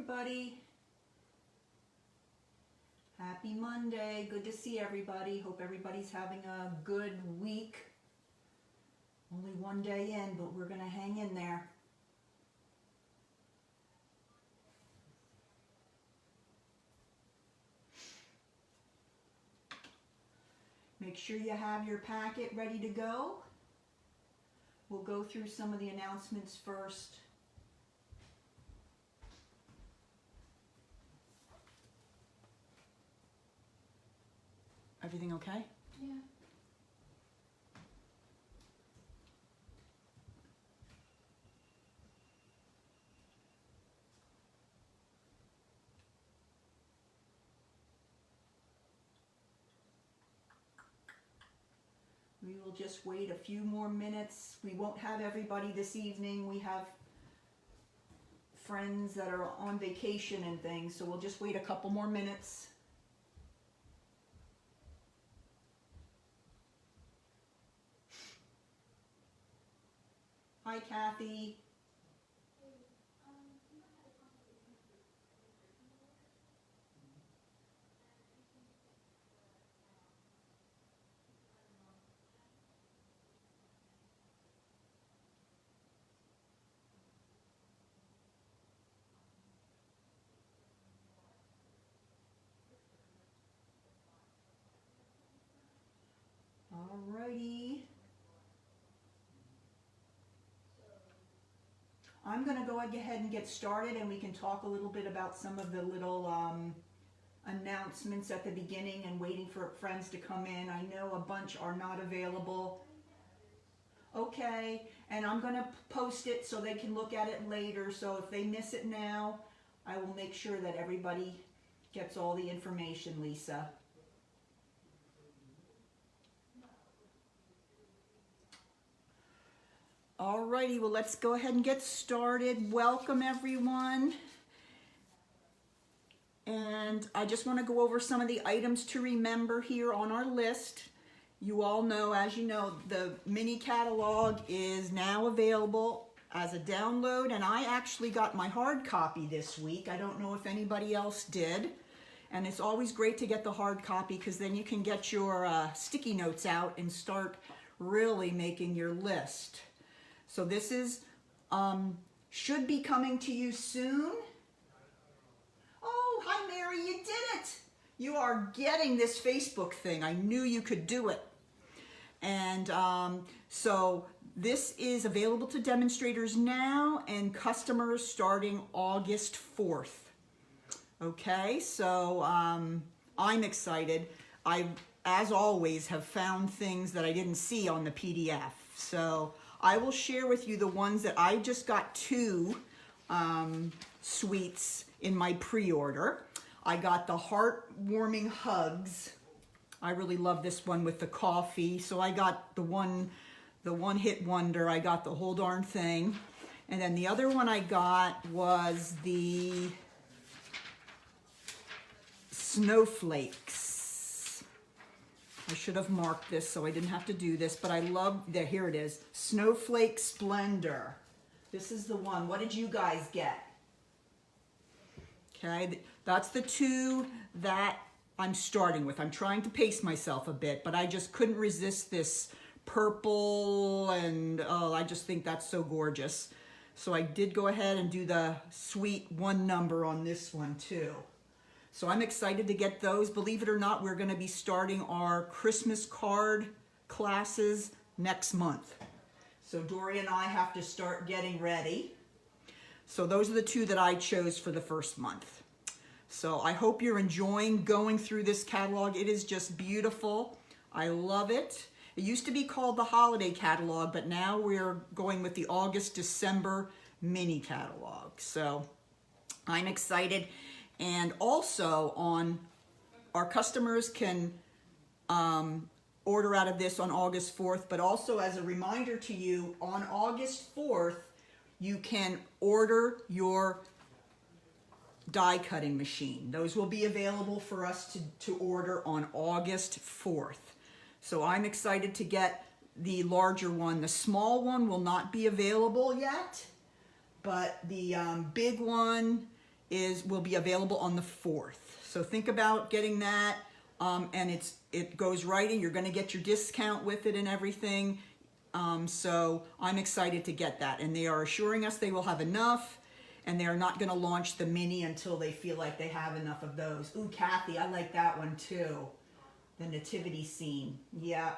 everybody. Happy Monday. Good to see everybody. Hope everybody's having a good week. Only one day in, but we're going to hang in there. Make sure you have your packet ready to go. We'll go through some of the announcements first. Everything okay? Yeah. We will just wait a few more minutes. We won't have everybody this evening. We have friends that are on vacation and things, so we'll just wait a couple more minutes. Hi, Kathy. Alrighty. I'm going to go ahead and get started, and we can talk a little bit about some of the little announcements at the beginning and waiting for friends to come in. I know a bunch are not available. Okay, and I'm going to post it so they can look at it later. So if they miss it now, I will make sure that everybody gets all the information, Lisa. Alrighty, well, let's go ahead and get started. Welcome, everyone. And I just want to go over some of the items to remember here on our list. You all know, as you know, the mini catalog is now available as a download, and I actually got my hard copy this week. I don't know if anybody else did. And it's always great to get the hard copy because then you can get your sticky notes out and start really making your list. So this is, should be coming to you soon. Oh, hi Mary, you did it. You are getting this Facebook thing. I knew you could do it. And so this is available to demonstrators now and customers starting August 4th. Okay, so I'm excited. I, as always, have found things that I didn't see on the PDF. So I will share with you the ones that I just got two suites in my pre-order. I got the Heartwarming Hugs. I really love this one with the coffee. So I got the one hit wonder. I got the whole darn thing. And then the other one I got was the Snowflakes. I should have marked this so I didn't have to do this, but I love, there, here it is, Snowflake Splendor. This is the one. What did you guys get? Okay, that's the two that I'm starting with. I'm trying to pace myself a bit, but I just couldn't resist this purple, and oh, I just think that's so gorgeous. So I did go ahead and do the sweet one number on this one too. So I'm excited to get those. Believe it or not, we're going to be starting our Christmas card classes next month. So Dory and I have to start getting ready. So those are the two that I chose for the first month. So I hope you're enjoying going through this catalog. It is just beautiful. I love it. It used to be called the holiday catalog, but now we're going with the August-December mini catalog. So I'm excited. And also on our customers can order out of this on August 4th, but also as a reminder to you, on August 4th, you can order your die cutting machine. Those will be available for us to order on August 4th. So I'm excited to get the larger one. The small one will not be available yet, but the big one will be available on the 4th. So think about getting that, and it goes right in. You're going to get your discount with it and everything. So I'm excited to get that, and they are assuring us they will have enough, and they are not going to launch the mini until they feel like they have enough of those. Ooh, Kathy, I like that one too. The nativity scene. Yeah,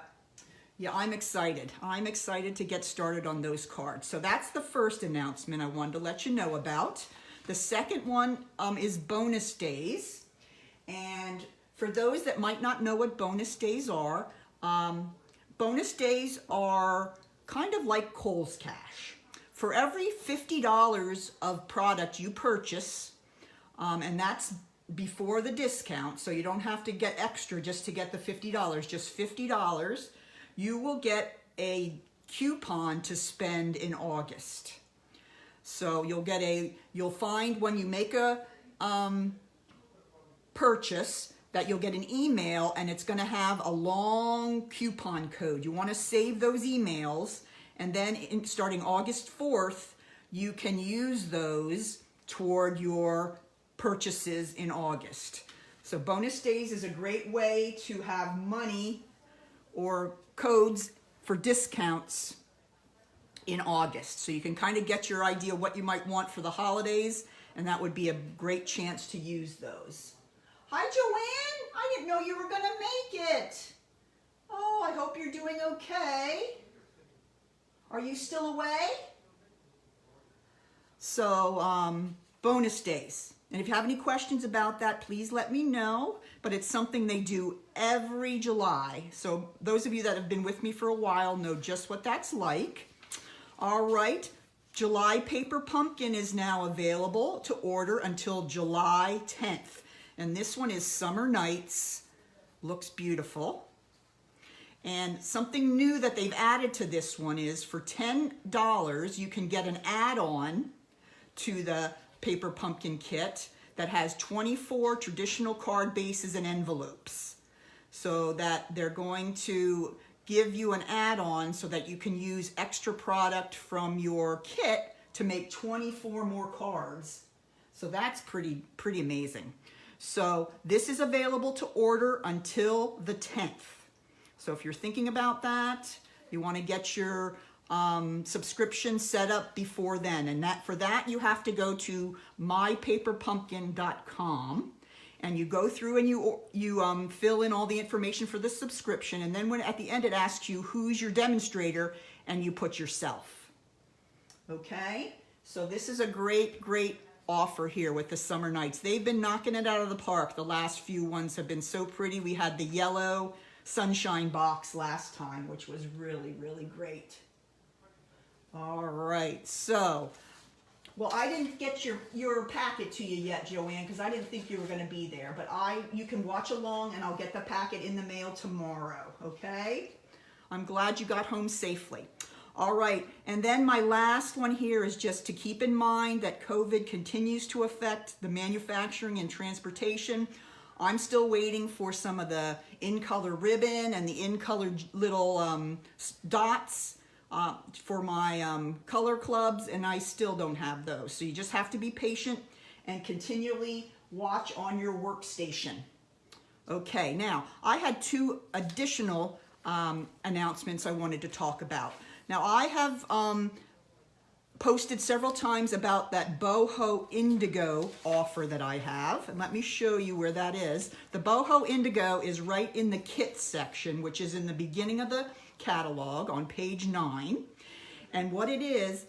I'm excited. I'm excited to get started on those cards. So that's the first announcement I wanted to let you know about. The second one is bonus days. And for those that might not know what bonus days are kind of like Kohl's Cash. For every $50 of product you purchase, and that's before the discount, so you don't have to get extra just to get the $50, just $50, you will get a coupon to spend in August. So you'll find when you make a purchase that you'll get an email, and it's going to have a long coupon code. You want to save those emails, and then starting August 4th, you can use those toward your purchases in August. So bonus days is a great way to have money or codes for discounts in August. So you can kind of get your idea what you might want for the holidays, and that would be a great chance to use those. Hi, Joanne. I didn't know you were going to make it. Oh, I hope you're doing okay. Are you still away? So, bonus days. And if you have any questions about that, please let me know. But it's something they do every July. So those of you that have been with me for a while know just what that's like. All right. July Paper Pumpkin is now available to order until July 10th. And this one is Summer Nights. Looks beautiful. And something new that they've added to this one is for $10, you can get an add-on to the Paper Pumpkin kit that has 24 traditional card bases and envelopes. So that they're going to give you an add-on so that you can use extra product from your kit to make 24 more cards. So that's pretty amazing. So this is available to order until the 10th. So if you're thinking about that, you want to get your subscription set up before then. And for that, you have to go to mypaperpumpkin.com. And you go through and you fill in all the information for the subscription. And then at the end, it asks you who's your demonstrator, and you put yourself. Okay? So this is a great offer here with the Summer Nights. They've been knocking it out of the park. The last few ones have been so pretty. We had the yellow sunshine box last time, which was really great. All right, so, well, I didn't get your packet to you yet, Joanne, because I didn't think you were going to be there. But you can watch along, and I'll get the packet in the mail tomorrow, okay? I'm glad you got home safely. All right, and then my last one here is just to keep in mind that COVID continues to affect the manufacturing and transportation. I'm still waiting for some of the in-color ribbon and the in-color little dots for my color clubs, and I still don't have those. So you just have to be patient and continually watch on your workstation. Okay, now I had two additional announcements I wanted to talk about. Now I have posted several times about that Boho Indigo offer that I have. And let me show you where that is. The Boho Indigo is right in the kit section, which is in the beginning of the catalog on page 9. And what it is,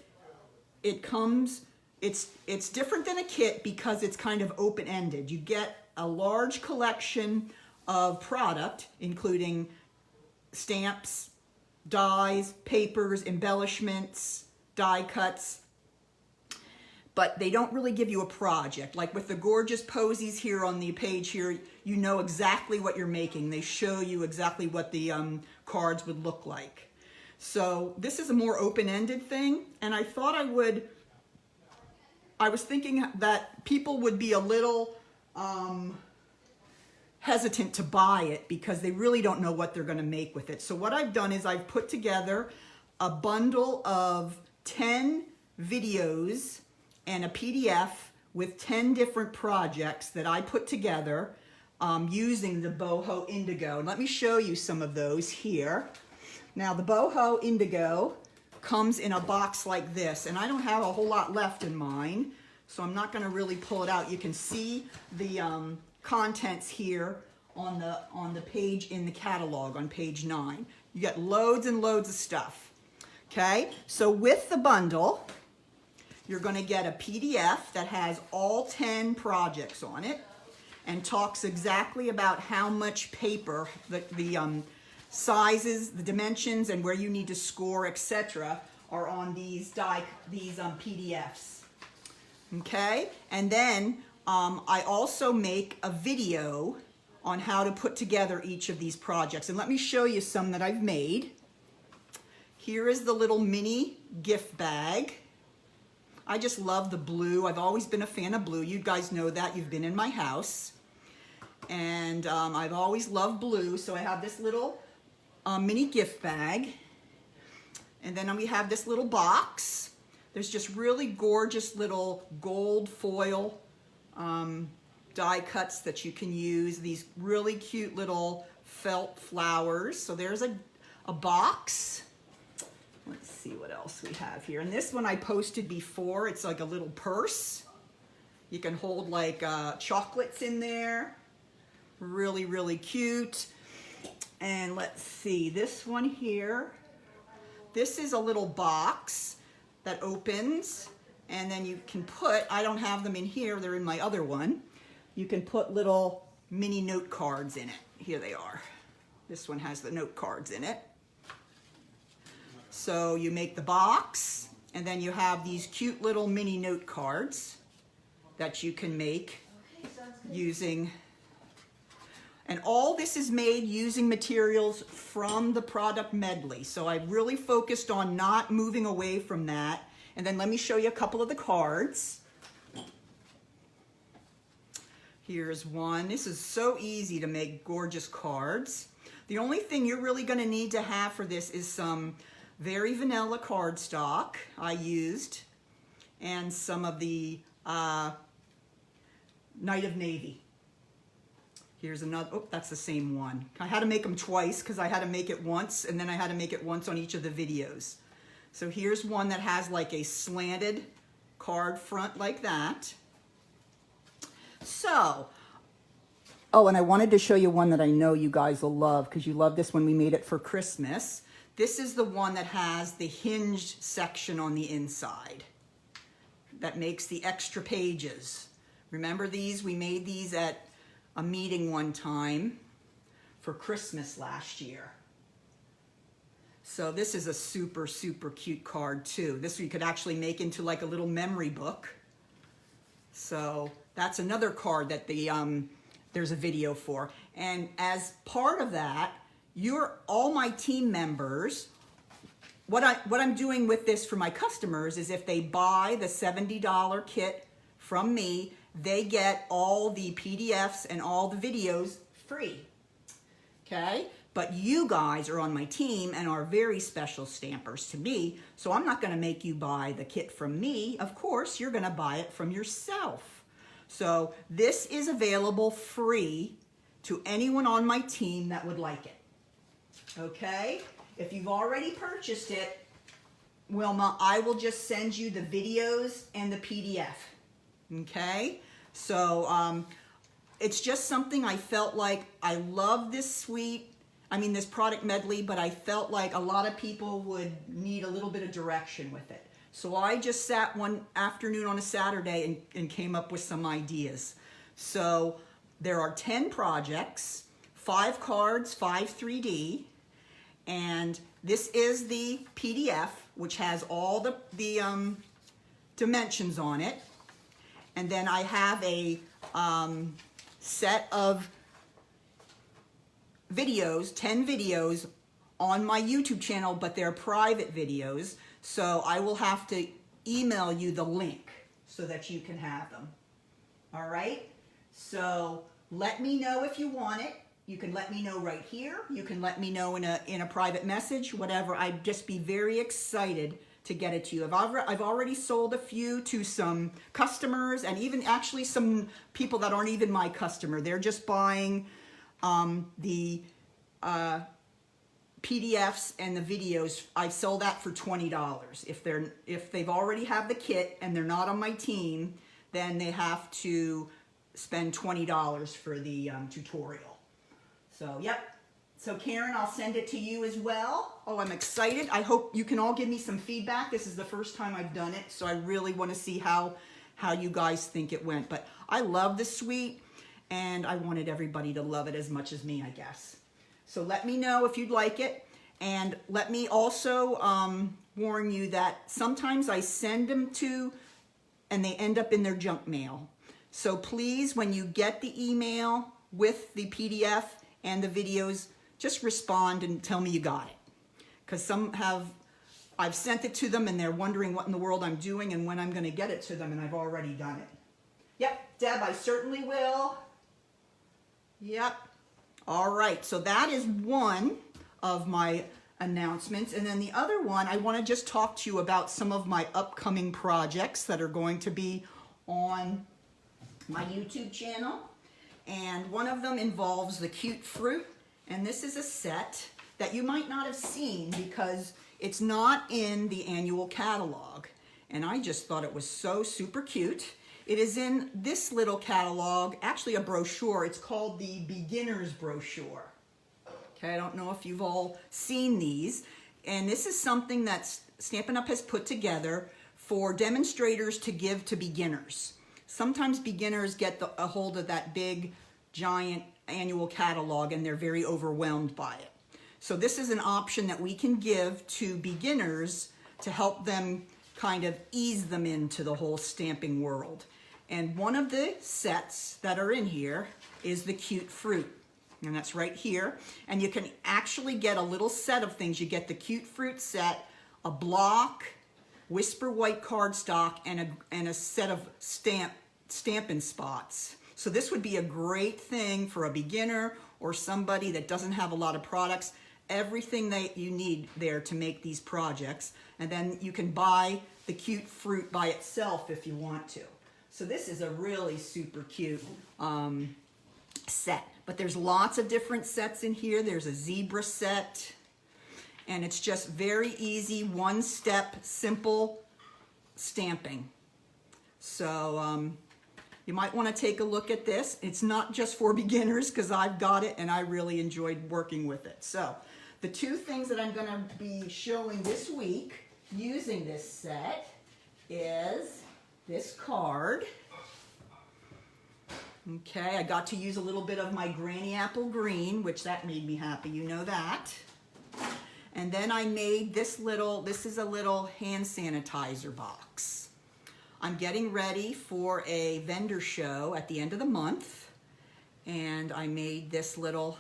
it's different than a kit because it's kind of open-ended. You get a large collection of product, including stamps, dies, papers, embellishments, die cuts, but they don't really give you a project. Like with the gorgeous posies here on the page here, you know exactly what you're making. They show you exactly what the cards would look like. So this is a more open-ended thing, and I thought I was thinking that people would be a little hesitant to buy it because they really don't know what they're going to make with it. So what I've done is I've put together a bundle of 10 videos and a PDF with 10 different projects that I put together using the boho indigo. And let me show you some of those here. Now the boho indigo comes in a box like this, and I don't have a whole lot left in mine, so I'm not going to really pull it out. You can see the contents here on the page in the catalog on page 9. You get loads and loads of stuff. Okay, so with the bundle, you're going to get a PDF that has all 10 projects on it and talks exactly about how much paper, the sizes, the dimensions, and where you need to score, etc., are on these PDFs. Okay, and then I also make a video on how to put together each of these projects. And let me show you some that I've made. Here is the little mini gift bag. I just love the blue. I've always been a fan of blue. You guys know that. You've been in my house. And I've always loved blue. So I have this little mini gift bag. And then we have this little box. There's just really gorgeous little gold foil die cuts that you can use. These really cute little felt flowers. So there's a box. Let's see what else we have here. And this one I posted before. It's like a little purse. You can hold like chocolates in there. Really, really cute. And let's see, this one here. This is a little box that opens, and then you can put, I don't have them in here, they're in my other one. You can put little mini note cards in it. Here they are. This one has the note cards in it. So you make the box, and then you have these cute little mini note cards that you can make using, and all this is made using materials from the product medley. So I really focused on not moving away from that. And then let me show you a couple of the cards. Here's one. This is so easy to make gorgeous cards. The only thing you're really going to need to have for this is some very vanilla cardstock I used, and some of the Night of Navy. Here's another, oh, that's the same one. I had to make them twice because I had to make it once, and then I had to make it once on each of the videos. So here's one that has like a slanted card front like that. So, oh, and I wanted to show you one that I know you guys will love because you love this when we made it for Christmas. This is the one that has the hinged section on the inside that makes the extra pages. Remember these? We made these at a meeting one time for Christmas last year. So this is a super, super cute card too. This you could actually make into like a little memory book. So that's another card that there's a video for. And as part of that, all my team members, what I'm doing with this for my customers is if they buy the $70 kit from me, they get all the PDFs and all the videos free, okay? But you guys are on my team and are very special stampers to me, so I'm not gonna make you buy the kit from me. Of course, you're gonna buy it from yourself. So this is available free to anyone on my team that would like it, okay? If you've already purchased it, Wilma, I will just send you the videos and the PDF, okay? So it's just something I felt like I love this this product medley, but I felt like a lot of people would need a little bit of direction with it. So I just sat one afternoon on a Saturday and came up with some ideas. So there are 10 projects, 5 cards, 5 3D, and this is the PDF, which has all the dimensions on it. And then I have a set of videos, 10 videos on my YouTube channel, but they're private videos. So I will have to email you the link so that you can have them. All right? So let me know if you want it. You can let me know right here. You can let me know in a private message, whatever. I'd just be very excited to get it to you. I've already sold a few to some customers, and even actually some people that aren't even my customer. They're just buying the PDFs and the videos. I sell that for $20. If they've already have the kit and they're not on my team, then they have to spend $20 for the tutorial. So, yep. So Karen, I'll send it to you as well. Oh, I'm excited. I hope you can all give me some feedback. This is the first time I've done it, so I really want to see how you guys think it went. But I love the suite, and I wanted everybody to love it as much as me, I guess. So let me know if you'd like it. And let me also warn you that sometimes I send them to, and they end up in their junk mail. So please, when you get the email with the PDF and the videos, just respond and tell me you got it. Because I've sent it to them and they're wondering what in the world I'm doing and when I'm going to get it to them, and I've already done it. Yep, Deb, I certainly will. Yep. All right, so that is one of my announcements. And then the other one, I want to just talk to you about some of my upcoming projects that are going to be on my YouTube channel. And one of them involves the cute fruit. And this is a set that you might not have seen because it's not in the annual catalog. And I just thought it was so super cute. It is in this little catalog, actually a brochure. It's called the Beginner's Brochure. Okay, I don't know if you've all seen these. And this is something that Stampin' Up! Has put together for demonstrators to give to beginners. Sometimes beginners get a hold of that big, giant annual catalog and they're very overwhelmed by it. So this is an option that we can give to beginners to help them kind of ease them into the whole stamping world. And one of the sets that are in here is the cute fruit. And that's right here. And you can actually get a little set of things. You get the cute fruit set, a block, Whisper white cardstock, and a set of Stampin' spots. So this would be a great thing for a beginner or somebody that doesn't have a lot of products. Everything that you need there to make these projects. And then you can buy the cute fruit by itself if you want to. So this is a really super cute set. But there's lots of different sets in here. There's a zebra set. And it's just very easy, one-step, simple stamping. So you might want to take a look at this. It's not just for beginners because I've got it and I really enjoyed working with it. So the two things that I'm going to be showing this week using this set is this card. Okay, I got to use a little bit of my Granny Apple Green, which that made me happy, you know that. And then I made this is a little hand sanitizer box. I'm getting ready for a vendor show at the end of the month, and I made this little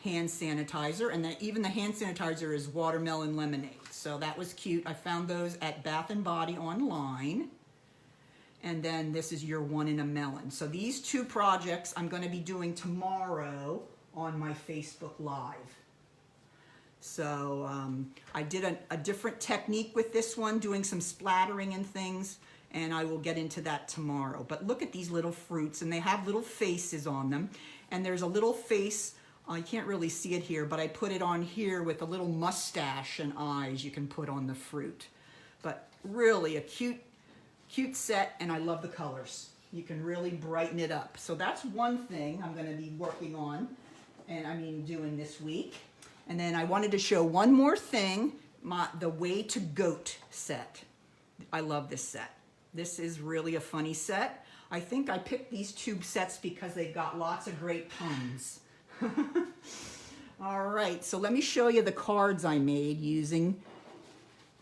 hand sanitizer, and even the hand sanitizer is watermelon lemonade. So that was cute. I found those at Bath & Body online. And then this is your one in a melon. So these two projects I'm going to be doing tomorrow on my Facebook Live. So I did a different technique with this one, doing some splattering and things, and I will get into that tomorrow. But look at these little fruits, and they have little faces on them. And there's a little face, I can't really see it here, but I put it on here with a little mustache and eyes you can put on the fruit. But really a cute set, and I love the colors. You can really brighten it up. So that's one thing I'm going to be working on, and doing this week. And then I wanted to show one more thing, the Way to Goat set. I love this set. This is really a funny set. I think I picked these two sets because they've got lots of great puns. All right, so let me show you the cards I made using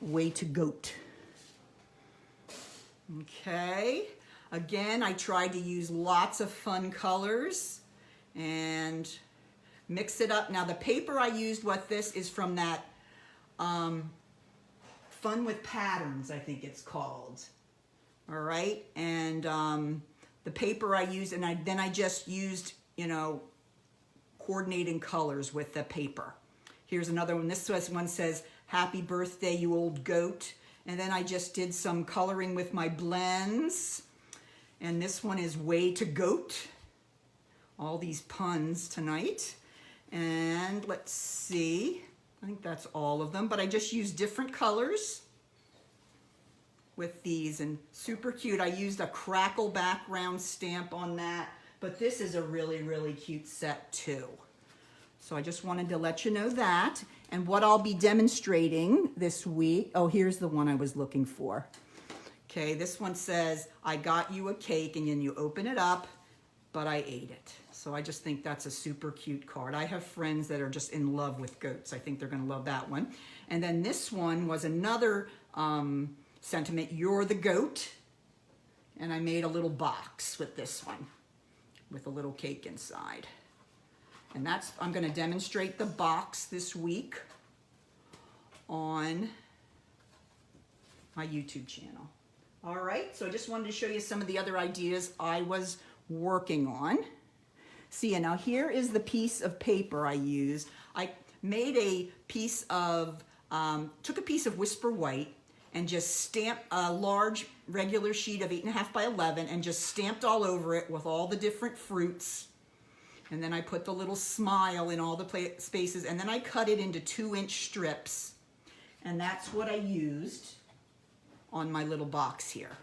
Way to Goat. Okay, again, I tried to use lots of fun colors and mix it up. Now the paper I used with this is from that Fun with Patterns, I think it's called. All right, and the paper I used, and then I just used, coordinating colors with the paper. Here's another one. This one says, "Happy birthday, you old goat." And then I just did some coloring with my blends. And this one is Way to Goat. All these puns tonight. And let's see, I think that's all of them, but I just used different colors with these, and super cute. I used a crackle background stamp on that, but this is a really, really cute set too. So I just wanted to let you know that. And what I'll be demonstrating this week, oh, here's the one I was looking for. Okay, this one says, I got you a cake, and then you open it up, but I ate it. So I just think that's a super cute card. I have friends that are just in love with goats. I think they're gonna love that one. And then this one was another sentiment, you're the goat. And I made a little box with this one, with a little cake inside. And that's, I'm gonna demonstrate the box this week on my YouTube channel. All right, so I just wanted to show you some of the other ideas I was working on. See, and now here is the piece of paper I used. I made a piece of, took a piece of Whisper White and just stamped a large regular sheet of 8.5 by 11 and just stamped all over it with all the different fruits. And then I put the little smile in all the spaces, and then I cut it into 2-inch strips. And that's what I used on my little box here.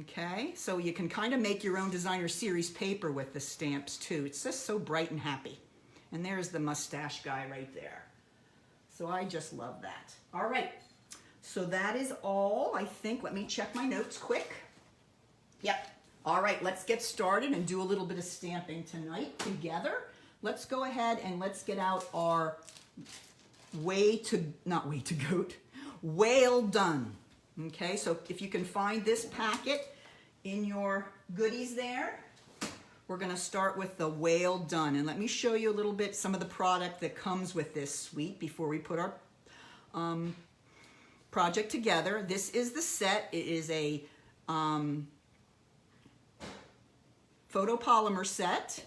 Okay, so you can kind of make your own designer series paper with the stamps too. It's just so bright and happy. And there's the mustache guy right there. So I just love that. All right, so that is all, I think. Let me check my notes quick. Yep. All right, let's get started and do a little bit of stamping tonight together. Let's go ahead and let's get out our Whale Done. Okay, so if you can find this packet in your goodies there, we're gonna start with the Whale Done. And let me show you a little bit some of the product that comes with this suite before we put our project together. This is the set. It is a photopolymer set,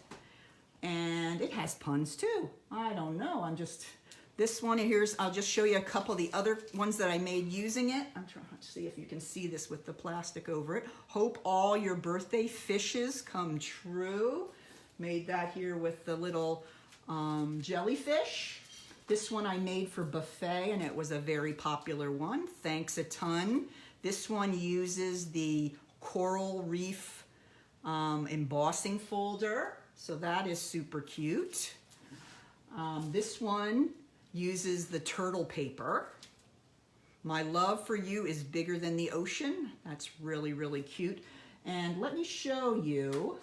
and it has puns too. I don't know, this one here's, I'll just show you a couple of the other ones that I made using it. I'm trying to see if you can see this with the plastic over it. Hope all your birthday fishes come true. Made that here with the little jellyfish. This one I made for buffet, and it was a very popular one. Thanks a ton. This one uses the coral reef embossing folder, so that is super cute. This one uses the turtle paper. My love for you is bigger than the ocean. That's really, really cute. And let me show you,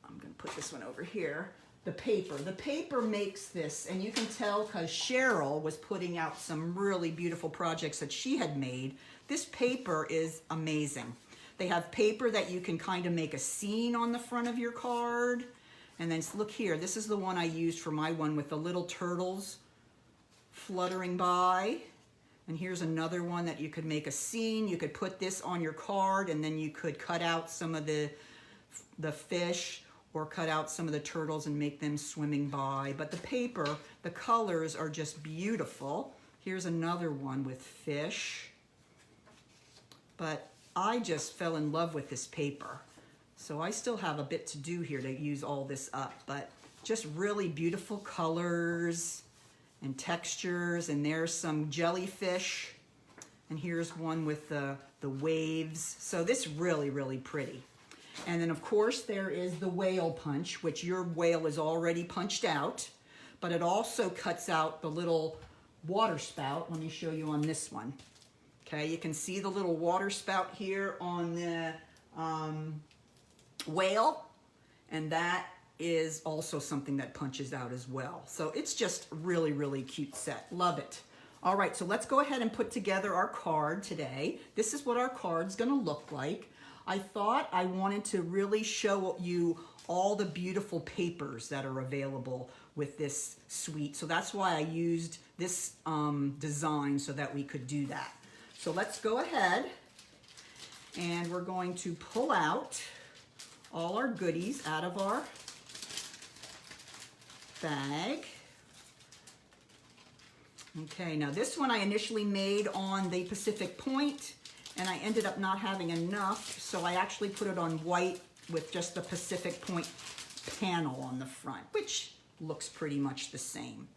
I'm gonna put this one over here, the paper. The paper makes this, and you can tell because Cheryl was putting out some really beautiful projects that she had made. This paper is amazing. They have paper that you can kind of make a scene on the front of your card. And then look here, this is the one I used for my one with the little turtles fluttering by. And here's another one that you could make a scene. You could put this on your card, and then you could cut out some of the fish or cut out some of the turtles and make them swimming by. But the paper, the colors are just beautiful. Here's another one with fish. But I just fell in love with this paper. So I still have a bit to do here to use all this up, but just really beautiful colors and textures. And there's some jellyfish. And here's one with the waves. So this really, really pretty. And then of course there is the whale punch, which your whale is already punched out, but it also cuts out the little water spout. Let me show you on this one. Okay, you can see the little water spout here on the whale, and that is also something that punches out as well. So it's just really, really cute set. Love it. All right, so let's go ahead and put together our card today. This is what our card's gonna look like. I thought I wanted to really show you all the beautiful papers that are available with this suite. So that's why I used this design so that we could do that. So let's go ahead and we're going to pull out all our goodies out of our bag. Okay, now this one I initially made on the Pacific Point, and I ended up not having enough, so I actually put it on white with just the Pacific Point panel on the front, which looks pretty much the same.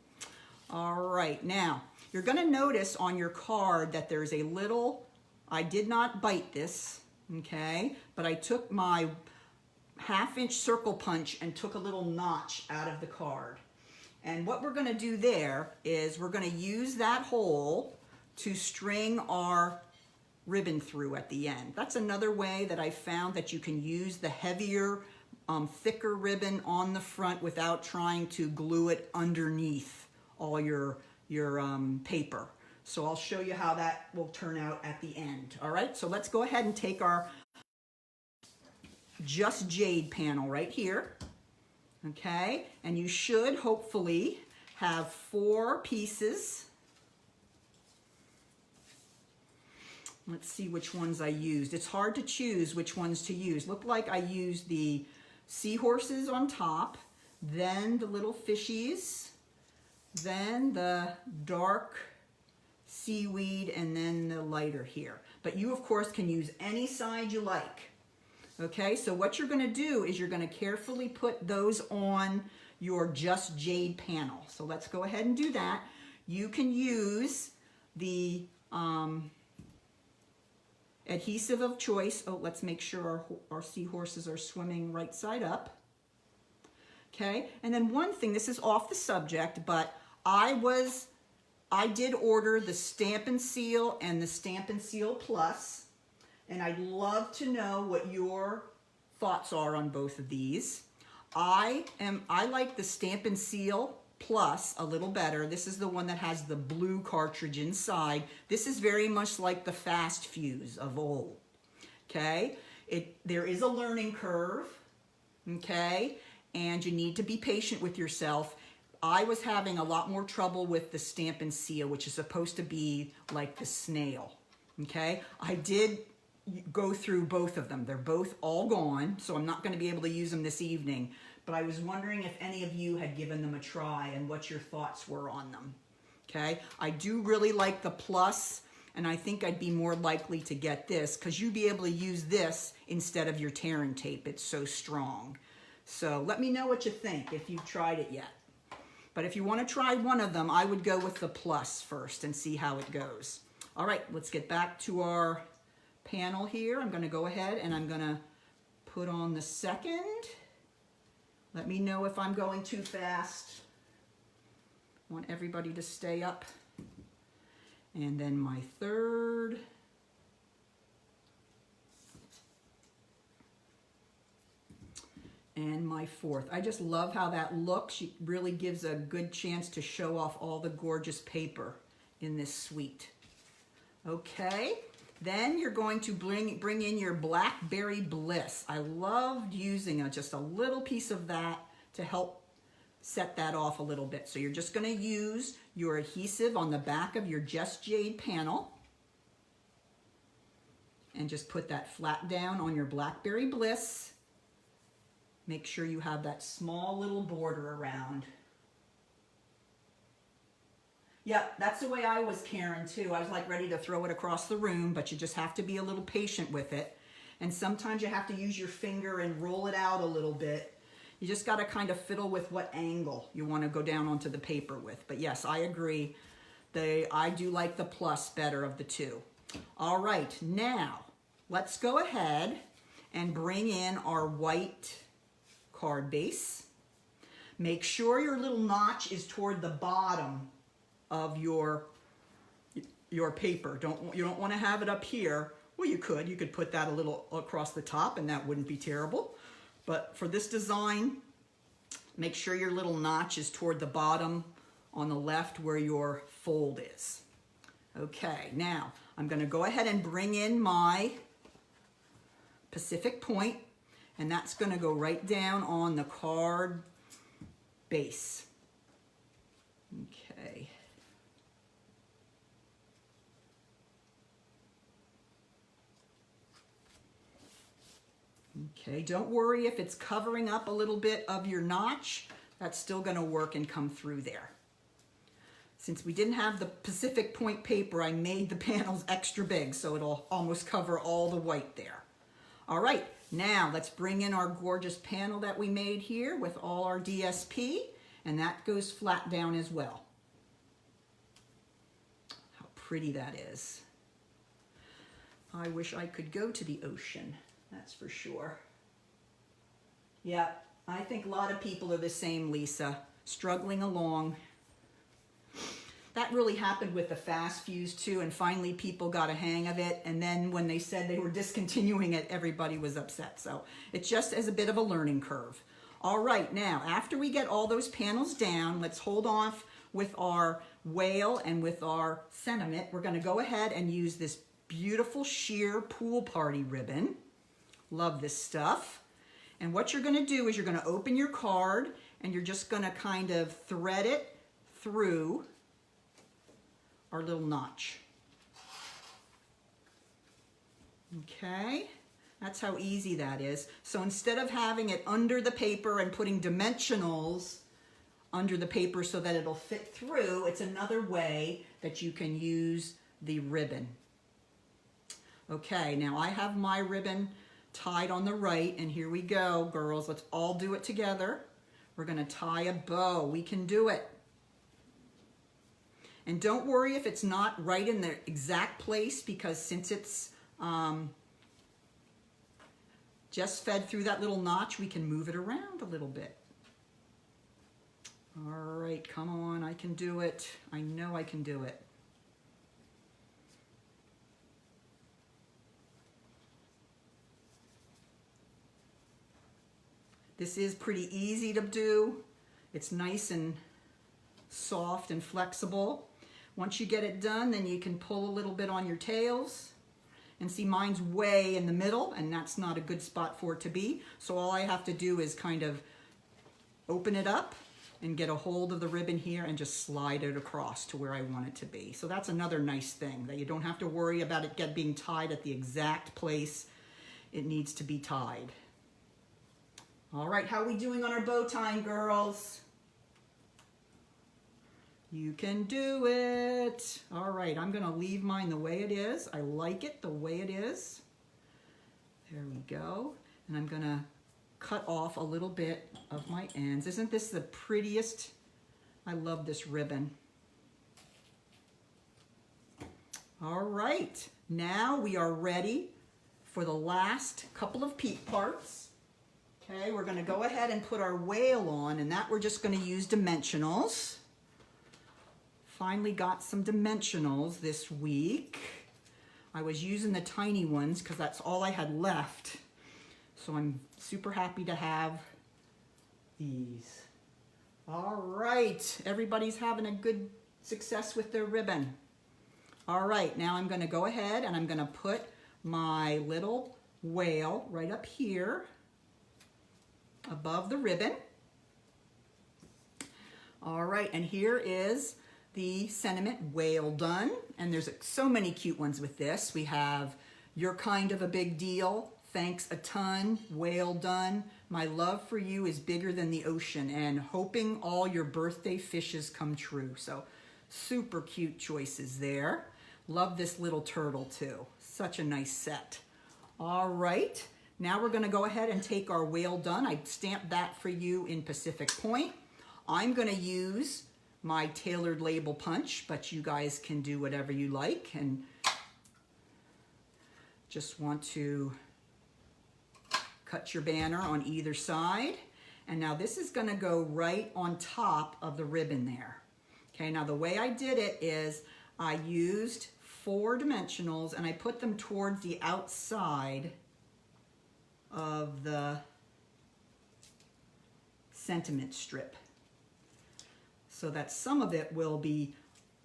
All right, now you're going to notice on your card that there's a little, I did not bite this, okay, but I took my 1/2-inch circle punch and took a little notch out of the card. And what we're going to do there is we're going to use that hole to string our ribbon through at the end. That's another way that I found that you can use the heavier, thicker ribbon on the front without trying to glue it underneath all your paper. So I'll show you how that will turn out at the end. All right, so let's go ahead and take our Just Jade panel right here. Okay, and you should hopefully have 4 pieces. Let's see which ones I used. It's hard to choose which ones to use. Looked like I used the seahorses on top, then the little fishies, then the dark seaweed, and then the lighter here. But you, of course, can use any side you like. Okay, so what you're going to do is you're going to carefully put those on your Just Jade panel. So let's go ahead and do that. You can use the adhesive of choice. Oh, let's make sure our seahorses are swimming right side up. Okay, and then one thing, this is off the subject, but I did order the Stamp and Seal and the Stamp and Seal Plus. And I'd love to know what your thoughts are on both of these. I like the Stamp and Seal Plus a little better. This is the one that has the blue cartridge inside. This is very much like the Fast Fuse of old. Okay, there is a learning curve. Okay, and you need to be patient with yourself. I was having a lot more trouble with the Stamp and Seal, which is supposed to be like the snail. Okay, I did go through both of them. They're both all gone, so I'm not going to be able to use them this evening. But I was wondering if any of you had given them a try and what your thoughts were on them. Okay, I do really like the Plus, and I think I'd be more likely to get this because you'd be able to use this instead of your tear and tape. It's so strong. So let me know what you think if you've tried it yet. But if you want to try one of them, I would go with the Plus first and see how it goes. All right, let's get back to our panel here. I'm going to go ahead and I'm going to put on the second. Let me know if I'm going too fast. I want everybody to stay up. And then my third. And my fourth. I just love how that looks. It really gives a good chance to show off all the gorgeous paper in this suite. Okay. Then you're going to bring in your Blackberry Bliss. I loved using just a little piece of that to help set that off a little bit. So you're just going to use your adhesive on the back of your Just Jade panel and just put that flat down on your Blackberry Bliss. Make sure you have that small little border around. Yep, that's the way I was, Karen, too. I was like ready to throw it across the room, but you just have to be a little patient with it. And sometimes you have to use your finger and roll it out a little bit. You just got to kind of fiddle with what angle you want to go down onto the paper with. But yes, I agree. I do like the Plus better of the two. All right, now let's go ahead and bring in our white card base. Make sure your little notch is toward the bottom of your paper. You don't want to have it up here. Well, you could put that a little across the top and that wouldn't be terrible. But for this design, make sure your little notch is toward the bottom on the left where your fold is. Okay, now I'm going to go ahead and bring in my Pacific Point, and that's going to go right down on the card base. Okay. Okay, don't worry if it's covering up a little bit of your notch. That's still going to work and come through there. Since we didn't have the Pacific Point paper, I made the panels extra big so it'll almost cover all the white there. All right, now let's bring in our gorgeous panel that we made here with all our DSP, and that goes flat down as well. How pretty that is. I wish I could go to the ocean, that's for sure. Yeah, I think a lot of people are the same, Lisa, struggling along. That really happened with the fast fuse too, and finally people got a hang of it, and then when they said they were discontinuing it, everybody was upset. So it's just as a bit of a learning curve. All right, now after we get all those panels down, let's hold off with our whale and with our sentiment. We're going to go ahead and use this beautiful sheer pool party ribbon. Love this stuff. And what you're going to do is you're going to open your card and you're just going to kind of thread it through our little notch. Okay, that's how easy that is. So instead of having it under the paper and putting dimensionals under the paper so that it'll fit through, it's another way that you can use the ribbon. Okay, now I have my ribbon tied on the right, and here we go, girls. Let's all do it together. We're gonna tie a bow. We can do it. And don't worry if it's not right in the exact place, because since it's just fed through that little notch, we can move it around a little bit. All right, come on, I can do it. I know I can do it. This is pretty easy to do. It's nice and soft and flexible. Once you get it done, then you can pull a little bit on your tails. And see, mine's way in the middle, and that's not a good spot for it to be. So all I have to do is kind of open it up and get a hold of the ribbon here and just slide it across to where I want it to be. So that's another nice thing, that you don't have to worry about it being tied at the exact place it needs to be tied. All right, how are we doing on our bow tying, girls? You can do it. All right, I'm gonna leave mine the way it is. I like it the way it is. There we go. And I'm gonna cut off a little bit of my ends. Isn't this the prettiest? I love this ribbon. All right, now we are ready for the last couple of peak parts. Okay, we're gonna go ahead and put our whale on, and that we're just gonna use dimensionals. Finally got some dimensionals this week. I was using the tiny ones because that's all I had left. So I'm super happy to have these. All right, everybody's having a good success with their ribbon. All right, now I'm gonna go ahead and I'm gonna put my little whale right up here above the ribbon. All right, and here is the sentiment whale done. And there's so many cute ones with this. We have "You're kind of a big deal," "Thanks a ton," "Whale done," "My love for you is bigger than the ocean," and "Hoping all your birthday fishes come true." So super cute choices there. Love this little turtle too. Such a nice set. All right. Now we're gonna go ahead and take our whale done. I stamped that for you in Pacific Point. I'm gonna use my tailored label punch, but you guys can do whatever you like. And just want to cut your banner on either side. And now this is gonna go right on top of the ribbon there. Okay, now the way I did it is I used 4 dimensionals and I put them towards the outside of the sentiment strip, so that some of it will be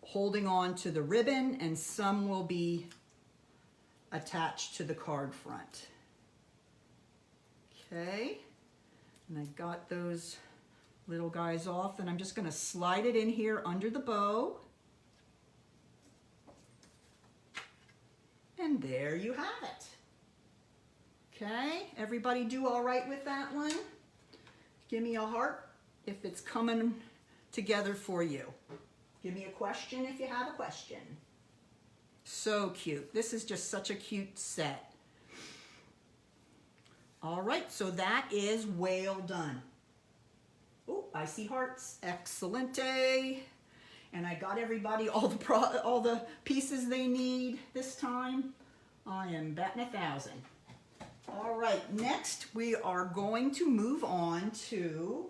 holding on to the ribbon and some will be attached to the card front. Okay, and I got those little guys off, and I'm just going to slide it in here under the bow. And there you have it. Okay, everybody do all right with that one? Give me a heart if it's coming together for you. Give me a question if you have a question. So cute. This is just such a cute set. All right, so that is well done. Oh, I see hearts. Excelente. And I got everybody all the pieces they need this time. I am batting 1,000. All right, next we are going to move on to,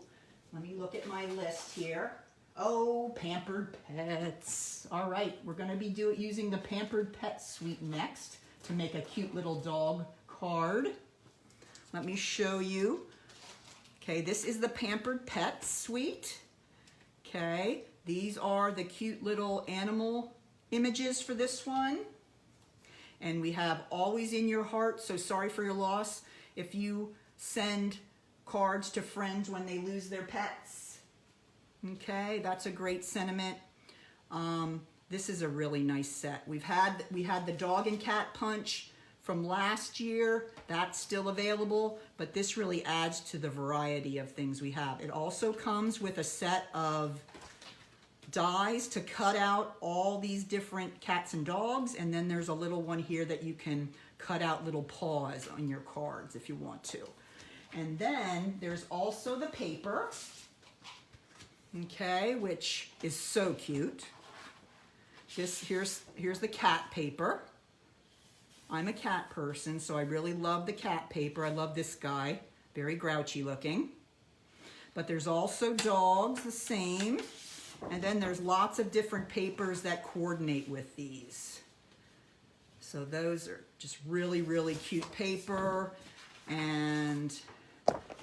let me look at my list here. Oh, Pampered Pets. All right, we're going to be using the Pampered Pets suite next to make a cute little dog card. Let me show you. Okay, this is the Pampered Pets suite. Okay, these are the cute little animal images for this one. And we have Always in Your Heart, so sorry for your loss. If you send cards to friends when they lose their pets. Okay, that's a great sentiment. This is a really nice set. We had the dog and cat punch from last year. That's still available, but this really adds to the variety of things we have. It also comes with a set of dies to cut out all these different cats and dogs, and then there's a little one here that you can cut out little paws on your cards if you want to. And then there's also the paper, okay, which is so cute. Here's the cat paper. I'm a cat person, so I really love the cat paper. I love this guy, very grouchy looking. But there's also dogs, the same. And then there's lots of different papers that coordinate with these. So those are just really, really cute paper. And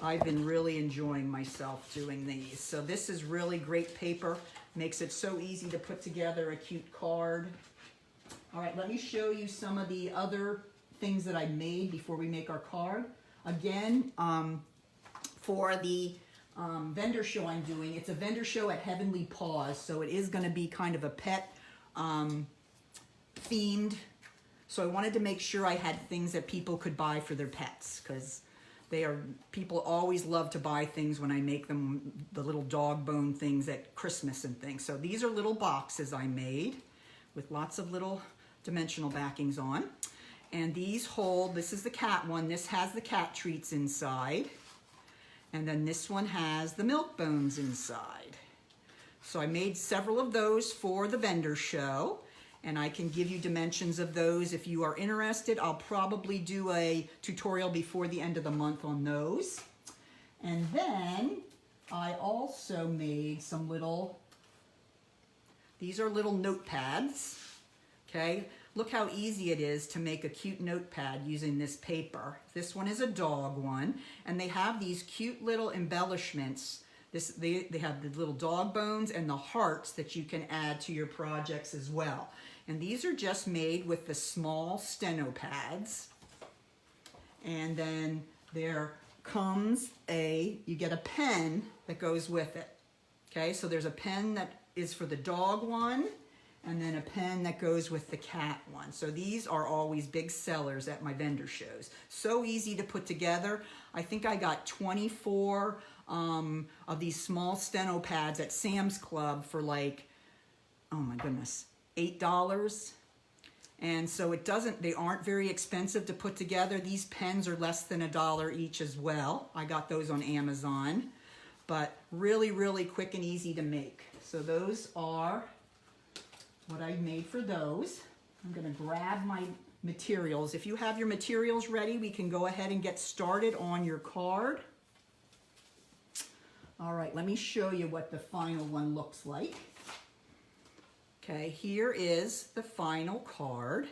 I've been really enjoying myself doing these. So this is really great paper. Makes it so easy to put together a cute card. All right, let me show you some of the other things that I made before we make our card. Again, for the vendor show I'm doing, it's a vendor show at Heavenly Paws, so it is going to be kind of a pet themed. So I wanted to make sure I had things that people could buy for their pets, because people always love to buy things when I make them, the little dog bone things at Christmas and things. So these are little boxes I made with lots of little dimensional backings on. And these hold, this is the cat one, this has the cat treats inside. And then this one has the milk bones inside. So I made several of those for the vendor show, and I can give you dimensions of those if you are interested. I'll probably do a tutorial before the end of the month on those. And then I also made some these are little notepads, okay? Look how easy it is to make a cute notepad using this paper. This one is a dog one, and they have these cute little embellishments. They have the little dog bones and the hearts that you can add to your projects as well. And these are just made with the small steno pads. And then there comes you get a pen that goes with it. Okay, so there's a pen that is for the dog one, and then a pen that goes with the cat one. So these are always big sellers at my vendor shows. So easy to put together. I think I got 24 of these small steno pads at Sam's Club for like, oh my goodness, $8. And so they aren't very expensive to put together. These pens are less than $1 each as well. I got those on Amazon, but really, really quick and easy to make. So those are what I made for those. I'm gonna grab my materials. If you have your materials ready, we can go ahead and get started on your card. All right, let me show you what the final one looks like. Okay, here is the final card.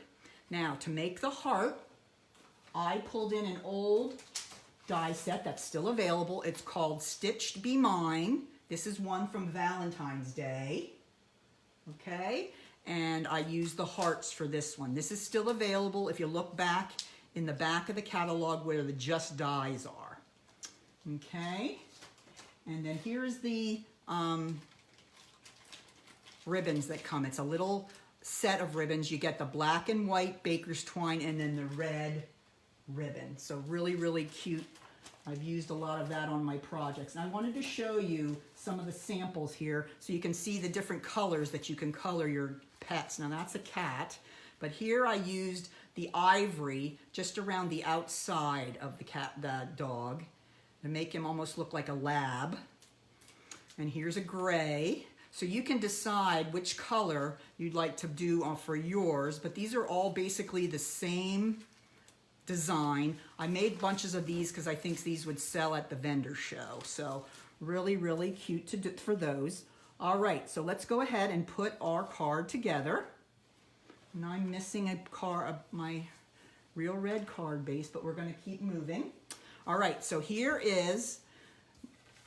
Now, to make the heart, I pulled in an old die set that's still available. It's called Stitched Be Mine. This is one from Valentine's Day. Okay, and I used the hearts for this one. This is still available if you look back in the back of the catalog where the just dies are. Okay, and then here's the ribbons that come. It's a little set of ribbons. You get the black and white baker's twine and then the red ribbon. So really, really cute I've used a lot of that on my projects. And I wanted to show you some of the samples here so you can see the different colors that you can color your pets. Now that's a cat, but here I used the ivory just around the outside of the dog to make him almost look like a lab. And here's a gray. So you can decide which color you'd like to do for yours, but these are all basically the same design. I made bunches of these because I think these would sell at the vendor show. So really, really cute to do for those. All right, so let's go ahead and put our card together. And I'm missing my Real Red card base, but we're going to keep moving. All right, so here is,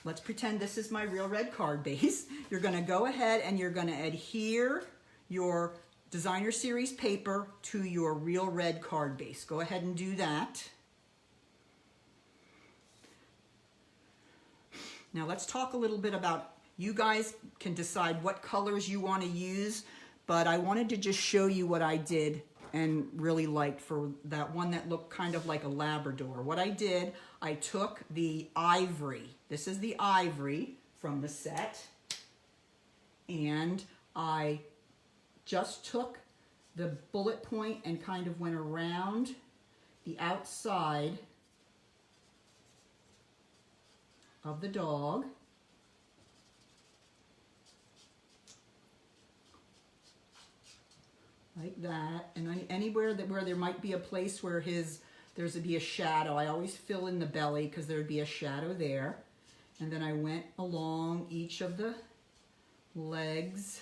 let's pretend this is my Real Red card base. You're going to go ahead and you're going to adhere your Designer Series paper to your Real Red card base. Go ahead and do that. Now let's talk a little bit about, you guys can decide what colors you want to use, but I wanted to just show you what I did and really liked for that one that looked kind of like a Labrador. What I did, I took the ivory. This is the ivory from the set, and I just took the bullet point and kind of went around the outside of the dog. Like that. And anywhere where there might be a place where there's be a shadow, I always fill in the belly because there'd be a shadow there. And then I went along each of the legs.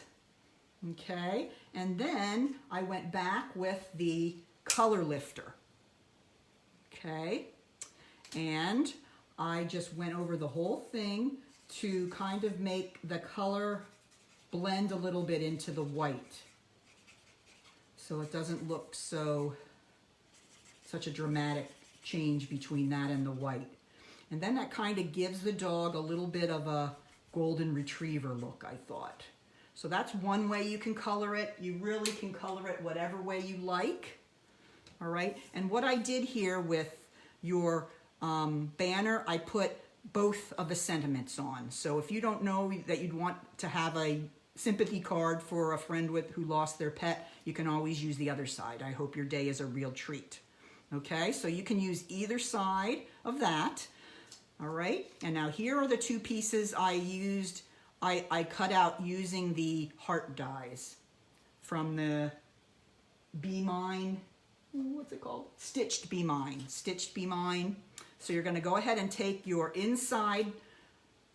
Okay, and then I went back with the color lifter. Okay, and I just went over the whole thing to kind of make the color blend a little bit into the white, so it doesn't look such a dramatic change between that and the white. And then that kind of gives the dog a little bit of a golden retriever look, I thought. So that's one way you can color it. You really can color it whatever way you like. All right. And what I did here with your banner, I put both of the sentiments on. So if you don't know that you'd want to have a sympathy card for a friend who lost their pet, you can always use the other side. I hope your day is a real treat. Okay. So you can use either side of that. All right. And now here are the two pieces I used. I cut out using the heart dies from the Be Mine, what's it called? Stitched Be Mine. Stitched Be Mine. So you're going to go ahead and take your inside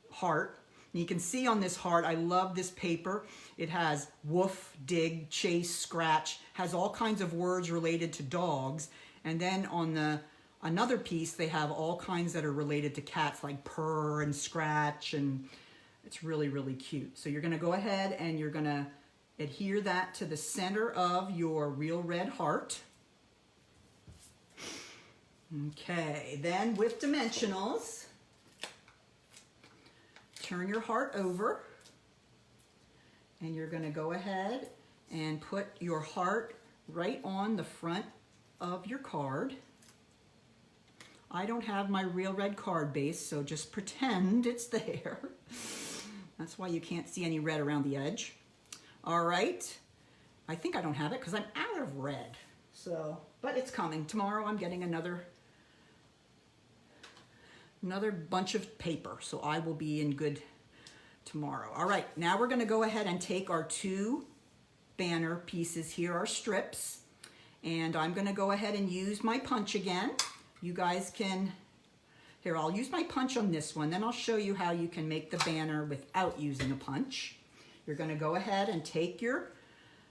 heart. And you can see on this heart, I love this paper. It has woof, dig, chase, scratch, has all kinds of words related to dogs. And then on another piece, they have all kinds that are related to cats, like purr and scratch, and it's really, really cute. So you're going to go ahead and you're going to adhere that to the center of your Real Red heart. Okay, then with dimensionals, turn your heart over, and you're going to go ahead and put your heart right on the front of your card. I don't have my Real Red card base, so just pretend it's there. That's why you can't see any red around the edge. All right. I think I don't have it because I'm out of red. So, but it's coming. Tomorrow I'm getting another bunch of paper. So I will be in good tomorrow. All right. Now we're going to go ahead and take our two banner pieces here, our strips. And I'm going to go ahead and use my punch again. You guys can... Here, I'll use my punch on this one, then I'll show you how you can make the banner without using a punch. You're going to go ahead and take your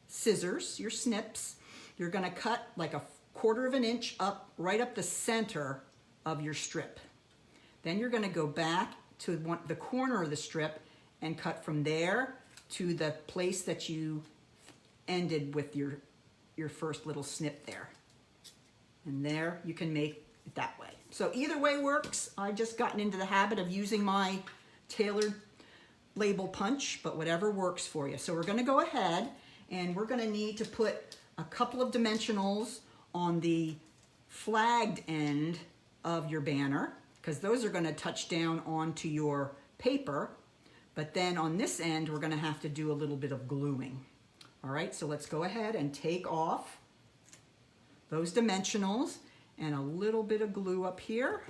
scissors, your snips. You're going to cut like a 1/4 of an inch up, right up the center of your strip. Then you're going to go back to the corner of the strip and cut from there to the place that you ended with your first little snip there. And there you can make it that way. So either way works. I've just gotten into the habit of using my tailored label punch, but whatever works for you. So we're going to go ahead and we're going to need to put a couple of dimensionals on the flagged end of your banner. because those are going to touch down onto your paper. But then on this end, we're going to have to do a little bit of gluing. All right, so let's go ahead and take off those dimensionals and a little bit of glue up here.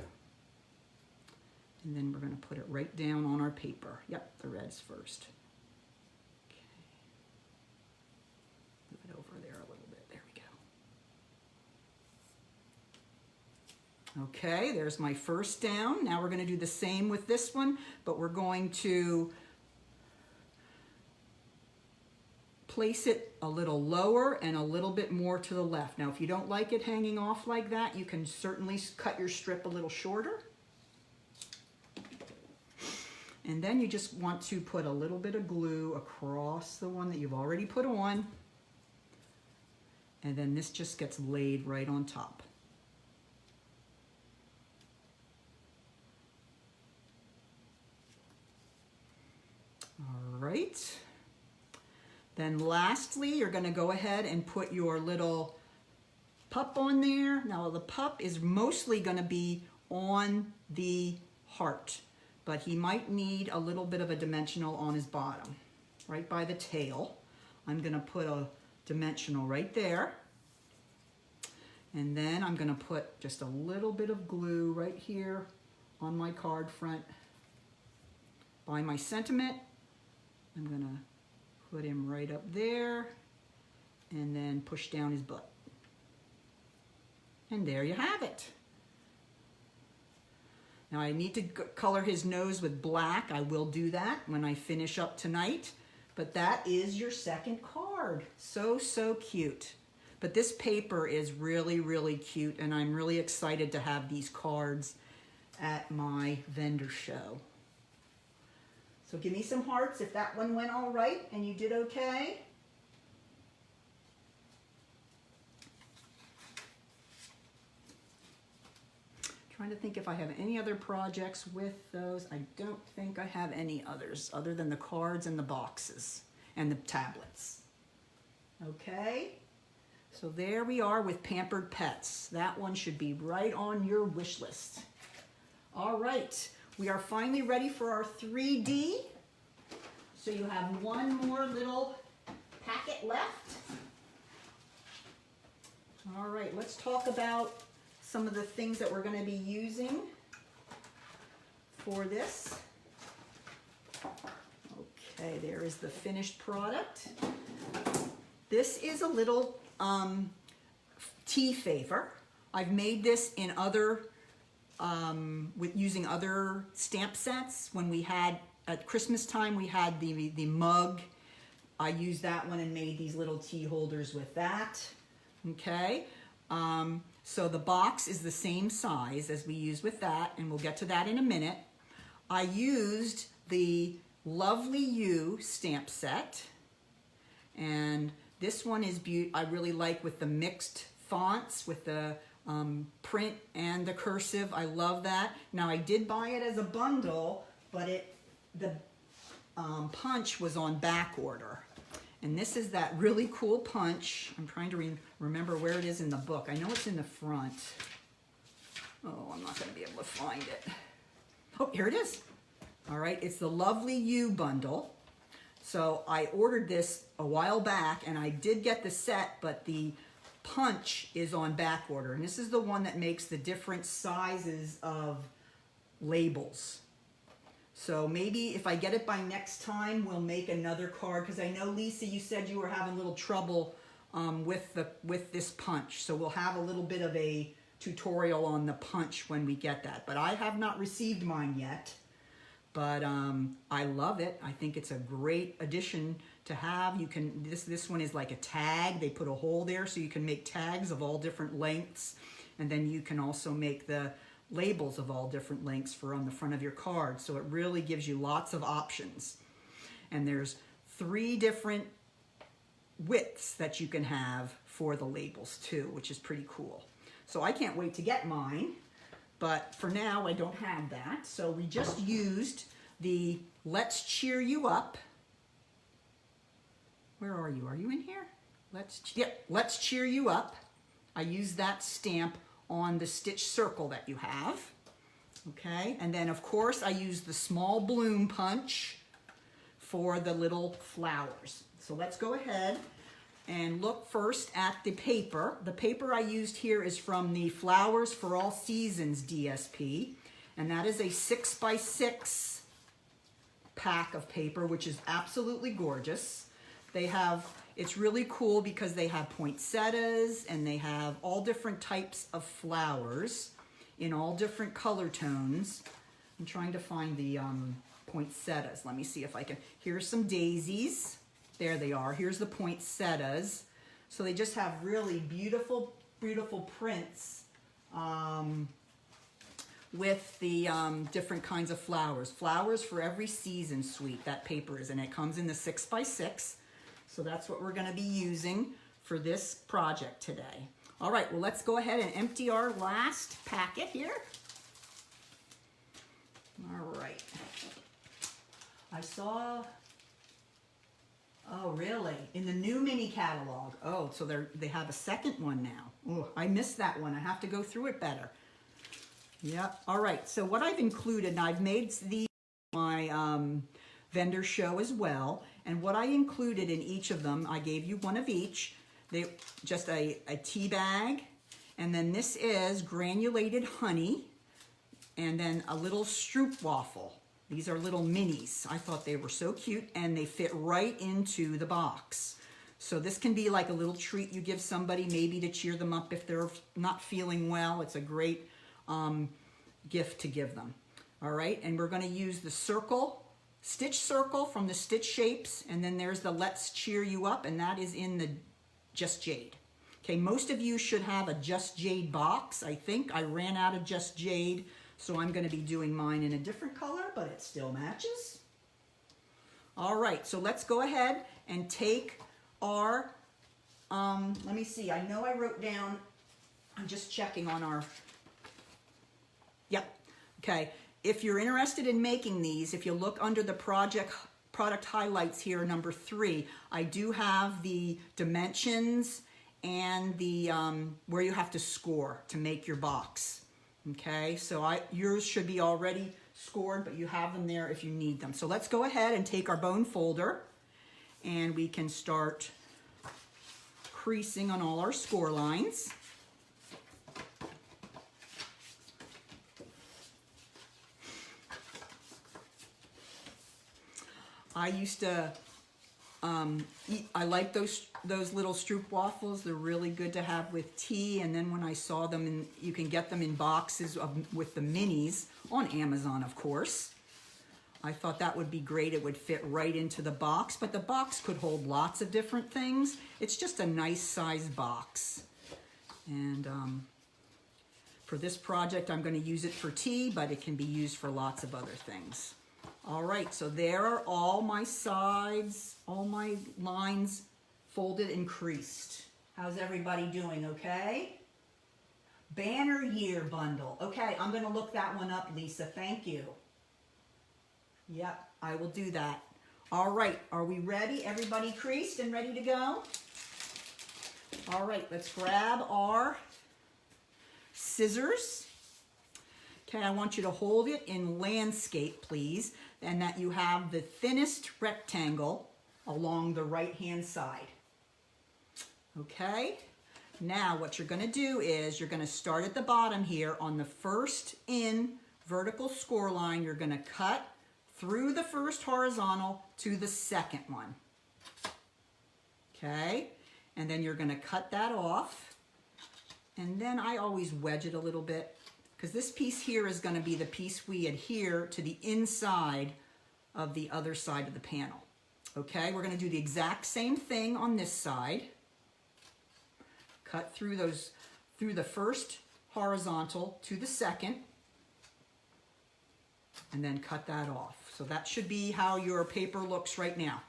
And then we're going to put it right down on our paper. Yep, the reds first. Okay. Move it over there a little bit. There we go. Okay, there's my first down. Now we're going to do the same with this one, but we're going to place it a little lower and a little bit more to the left. Now, if you don't like it hanging off like that, you can certainly cut your strip a little shorter. And then you just want to put a little bit of glue across the one that you've already put on. And then this just gets laid right on top. All right. Then lastly, you're going to go ahead and put your little pup on there. Now the pup is mostly going to be on the heart, but he might need a little bit of a dimensional on his bottom, right by the tail. I'm going to put a dimensional right there. And then I'm going to put just a little bit of glue right here on my card front by my sentiment. I'm going to put him right up there and then push down his butt. And there you have it. Now I need to color his nose with black. I will do that when I finish up tonight. But that is your second card. So, so cute. But this paper is really, really cute, and I'm really excited to have these cards at my vendor show. So give me some hearts if that one went all right and you did okay. Trying to think if I have any other projects with those. I don't think I have any others other than the cards and the boxes and the tablets. Okay, so there we are with Pampered Pets. That one should be right on your wish list. All right, we are finally ready for our 3D. So you have one more little packet left. All right, let's talk about some of the things that we're going to be using for this. Okay, there is the finished product. This is a little tea favor. I've made this in other, with using other stamp sets. When we had, at Christmas time, we had the mug. I used that one and made these little tea holders with that. Okay. So the box is the same size as we used with that, and we'll get to that in a minute. I used the Lovely You stamp set, and this one is I really like with the mixed fonts, with the print and the cursive. I love that. Now I did buy it as a bundle, but the punch was on back order. And this is that really cool punch. I'm trying to remember where it is in the book. I know it's in the front. Oh, I'm not going to be able to find it. Oh, here it is. All right, it's the Lovely You bundle. So I ordered this a while back, and I did get the set, but the punch is on back order. And this is the one that makes the different sizes of labels. So maybe if I get it by next time, we'll make another card, because I know, Lisa, you said you were having a little trouble with this punch. So we'll have a little bit of a tutorial on the punch when we get that. But I have not received mine yet. But I love it. I think it's a great addition to have. You can, this one is like a tag. They put a hole there so you can make tags of all different lengths. And then you can also make the labels of all different lengths for on the front of your card. So it really gives you lots of options. And there's 3 different widths that you can have for the labels too, which is pretty cool. So I can't wait to get mine, but for now I don't have that. So we just used the Let's Cheer You Up. Where are you? Are you in here? Let's Cheer You Up. I used that stamp on the stitch circle that you have. Okay, and then of course I use the small bloom punch for the little flowers. So let's go ahead and look first at the paper. The paper I used here is from the Flowers for All Seasons DSP, and that is a 6x6 pack of paper, which is absolutely gorgeous. It's really cool because they have poinsettias and they have all different types of flowers in all different color tones. I'm trying to find the poinsettias. Let me see if I can. Here's some daisies. There they are. Here's the poinsettias. So they just have really beautiful, beautiful prints with the different kinds of flowers. Flowers for every season suite, that paper is, and it comes in the 6x6. So that's what we're going to be using for this project today. All right, well, let's go ahead and empty our last packet here. All right. I saw, oh, really? In the new mini catalog. Oh, so they have a second one now. Oh, I missed that one. I have to go through it better. Yep. All right, so what I've included, and I've made these my vendor show as well, and what I included in each of them, I gave you one of each. Just a tea bag, and then this is granulated honey, and then a little stroopwafel. These are little minis. I thought they were so cute, and they fit right into the box. So this can be like a little treat you give somebody, maybe to cheer them up if they're not feeling well. It's a great gift to give them. All right, and we're going to use the stitch circle from the Stitch Shapes, and then there's the Let's Cheer You Up, and that is in the Just Jade. Okay, most of you should have a Just Jade box. I think I ran out of Just Jade, so I'm going to be doing mine in a different color, but it still matches. All right, so let's go ahead and take our, let me see, I know I wrote down, I'm just checking on our, yep, okay. If you're interested in making these, if you look under the product highlights here, number 3, I do have the dimensions and the where you have to score to make your box. Okay, so yours should be already scored, but you have them there if you need them. So let's go ahead and take our bone folder, and we can start creasing on all our score lines. I used to I like those little stroopwafels. They're really good to have with tea. And then when I saw them, you can get them in boxes with the minis on Amazon, of course. I thought that would be great. It would fit right into the box, but the box could hold lots of different things. It's just a nice sized box. And for this project, I'm going to use it for tea, but it can be used for lots of other things. All right, so there are all my sides, all my lines folded and creased. How's everybody doing, okay? Banner year bundle. Okay, I'm gonna look that one up, Lisa, thank you. Yep, I will do that. All right, are we ready? Everybody creased and ready to go? All right, let's grab our scissors. Okay, I want you to hold it in landscape, please, and that you have the thinnest rectangle along the right-hand side. Okay, now what you're gonna do is you're gonna start at the bottom here on the first in vertical score line. You're gonna cut through the first horizontal to the second one. Okay, and then you're gonna cut that off. And then I always wedge it a little bit, because this piece here is going to be the piece we adhere to the inside of the other side of the panel. Okay, we're going to do the exact same thing on this side. Cut through the first horizontal to the second, and then cut that off. So that should be how your paper looks right now.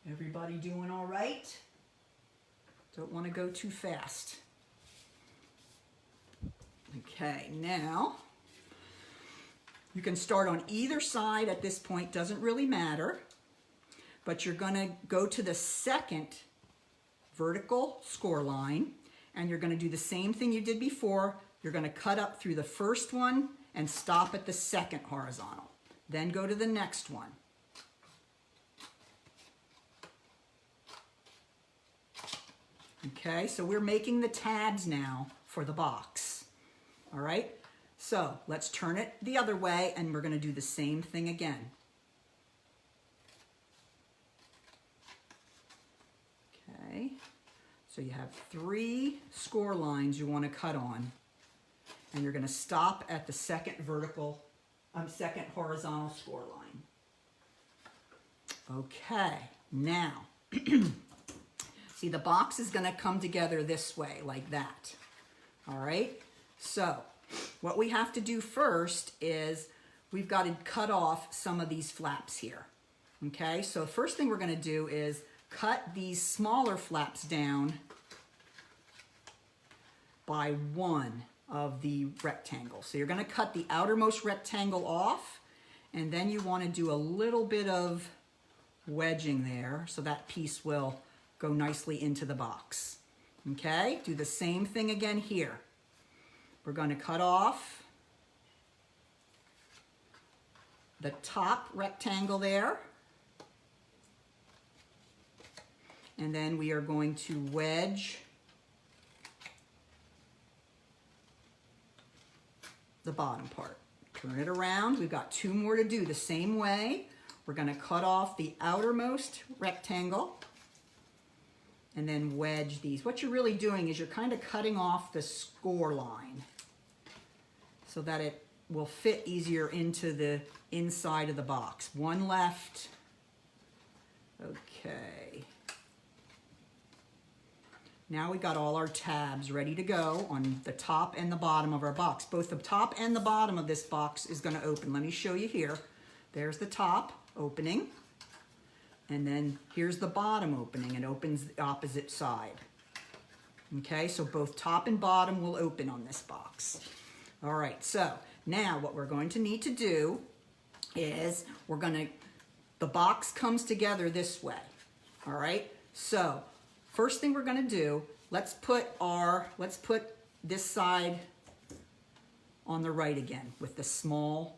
Everybody doing all right? Don't want to go too fast. Okay, now you can start on either side at this point, doesn't really matter, but you're gonna go to the second vertical score line, and you're gonna do the same thing you did before, you're going to cut up through the first one and stop at the second horizontal. Then go to the next one. Okay, so we're making the tabs now for the box. All right, so let's turn it the other way and we're going to do the same thing again. Okay, so you have 3 score lines you want to cut on, and you're going to stop at the second horizontal score line. Okay, now, see, the box is going to come together this way, like that. All right, so what we have to do first is we've got to cut off some of these flaps here. Okay, so the first thing we're going to do is cut these smaller flaps down by 1 of the rectangle. So you're going to cut the outermost rectangle off, and then you want to do a little bit of wedging there so that piece will go nicely into the box. Okay, do the same thing again here. We're going to cut off the top rectangle there, and then we are going to wedge the bottom part. Turn it around. We've got 2 more to do the same way. We're going to cut off the outermost rectangle and then wedge these. What you're really doing is you're kind of cutting off the score line so that it will fit easier into the inside of the box. 1 left. Okay. Now we got all our tabs ready to go on the top and the bottom of our box. Both the top and the bottom of this box is going to open. Let me show you here. There's the top opening, and then here's the bottom opening. It opens the opposite side. Okay, so both top and bottom will open on this box. All right, so now what we're going to need to do is the box comes together this way. All right, so first thing we're going to do, let's put this side on the right again with the small,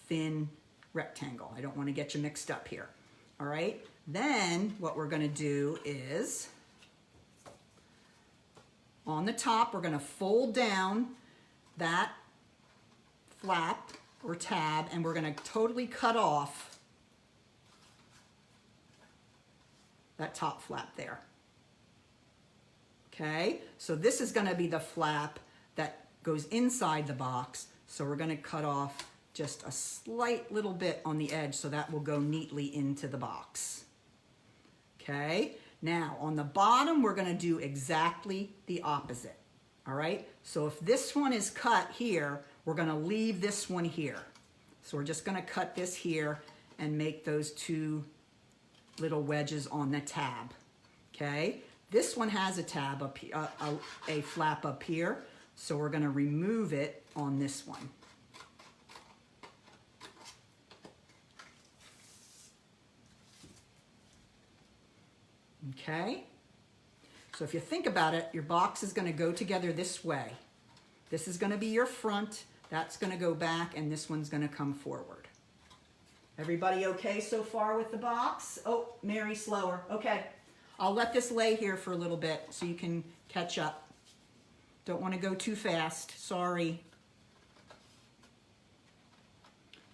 thin rectangle. I don't want to get you mixed up here. All right, then what we're going to do is on the top, we're going to fold down that flap or tab, and we're going to totally cut off that top flap there. Okay, so this is going to be the flap that goes inside the box. So we're going to cut off just a slight little bit on the edge so that will go neatly into the box. Okay, now on the bottom, we're going to do exactly the opposite. All right, so if this one is cut here, we're going to leave this one here. So we're just going to cut this here and make those 2 little wedges on the tab. Okay, this one has a tab up here, a flap up here, so we're going to remove it on this one. Okay, so if you think about it, your box is going to go together this way. This is going to be your front, that's going to go back, and this one's going to come forward. Everybody okay so far with the box? Oh, Mary, slower. Okay, I'll let this lay here for a little bit so you can catch up. Don't want to go too fast, sorry.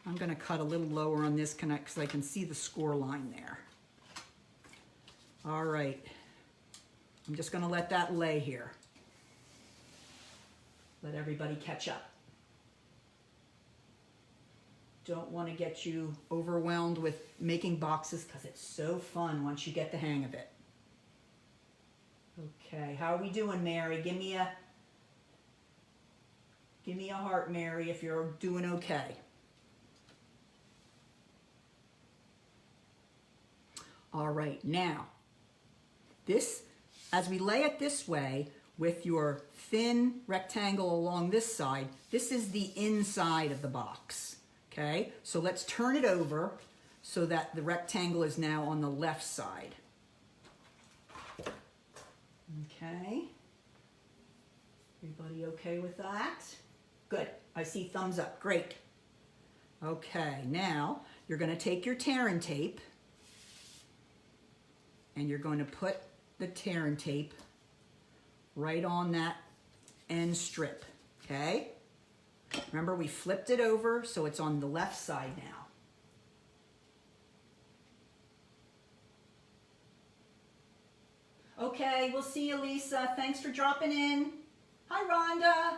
I'm going to cut a little lower on this because I can see the score line there. All right, I'm just going to let that lay here. Let everybody catch up. Don't want to get you overwhelmed with making boxes because it's so fun once you get the hang of it. Okay, how are we doing, Mary? Give me a heart, Mary, if you're doing okay. All right, now, this, as we lay it this way, with your thin rectangle along this side, this is the inside of the box, okay? So let's turn it over so that the rectangle is now on the left side. Okay. Everybody okay with that? Good. I see thumbs up. Great. Okay, now you're going to take your tear and tape and you're going to put the tear and tape right on that end strip, okay? Remember, we flipped it over so it's on the left side now. Okay, we'll see you, Lisa. Thanks for dropping in. Hi, Rhonda.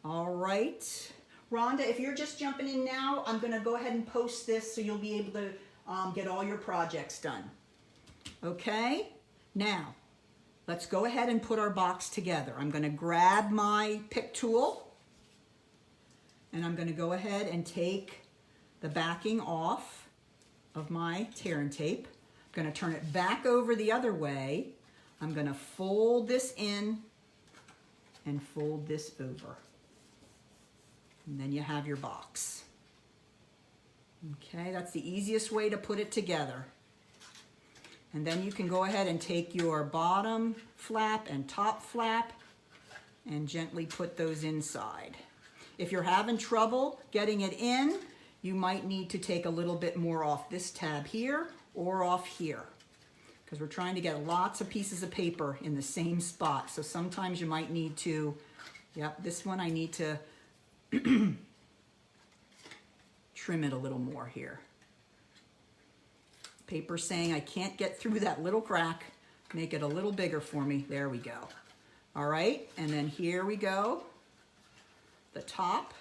All right. Rhonda, if you're just jumping in now, I'm going to go ahead and post this so you'll be able to get all your projects done. Okay? Now, let's go ahead and put our box together. I'm going to grab my pick tool and I'm going to go ahead and take the backing off of my tear and tape. I'm going to turn it back over the other way. I'm going to fold this in and fold this over. And then you have your box. Okay, that's the easiest way to put it together. And then you can go ahead and take your bottom flap and top flap and gently put those inside. If you're having trouble getting it in, you might need to take a little bit more off this tab here or off here, because we're trying to get lots of pieces of paper in the same spot. So sometimes you might need to, yep, this one I need to trim it a little more here. Paper saying I can't get through that little crack. Make it a little bigger for me. There we go. All right, and then here we go. The top.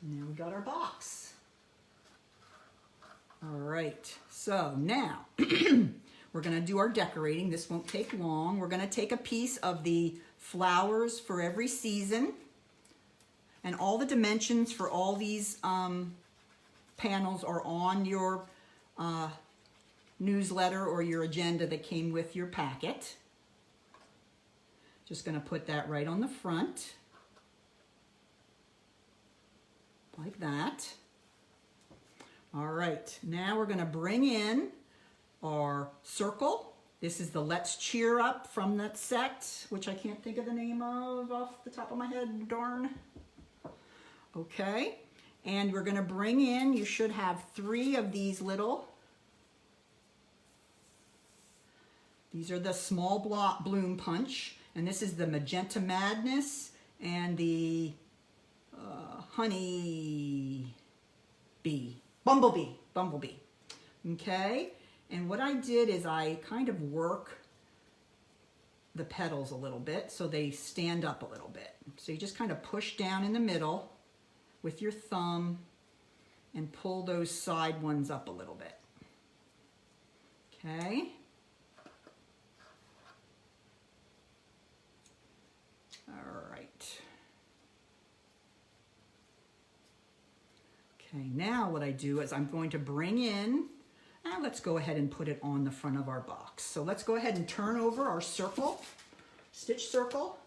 And there we got our box. All right, so now we're gonna do our decorating. This won't take long. We're gonna take a piece of the flowers for every season, and all the dimensions for all these panels are on your newsletter or your agenda that came with your packet. Just gonna put that right on the front, like that. All right, now we're gonna bring in our circle. This is the Let's Cheer Up from that set, which I can't think of the name of off the top of my head, darn. Okay, and we're gonna bring in, you should have 3 of these little, these are the small block bloom punch, and this is the Magenta Madness and the Honey Bee. Bumblebee, okay? And what I did is I kind of work the petals a little bit so they stand up a little bit. So you just kind of push down in the middle with your thumb and pull those side ones up a little bit, okay? All right. Okay, now what I do is I'm going to bring in, and let's go ahead and put it on the front of our box. So let's go ahead and turn over our circle, stitch circle.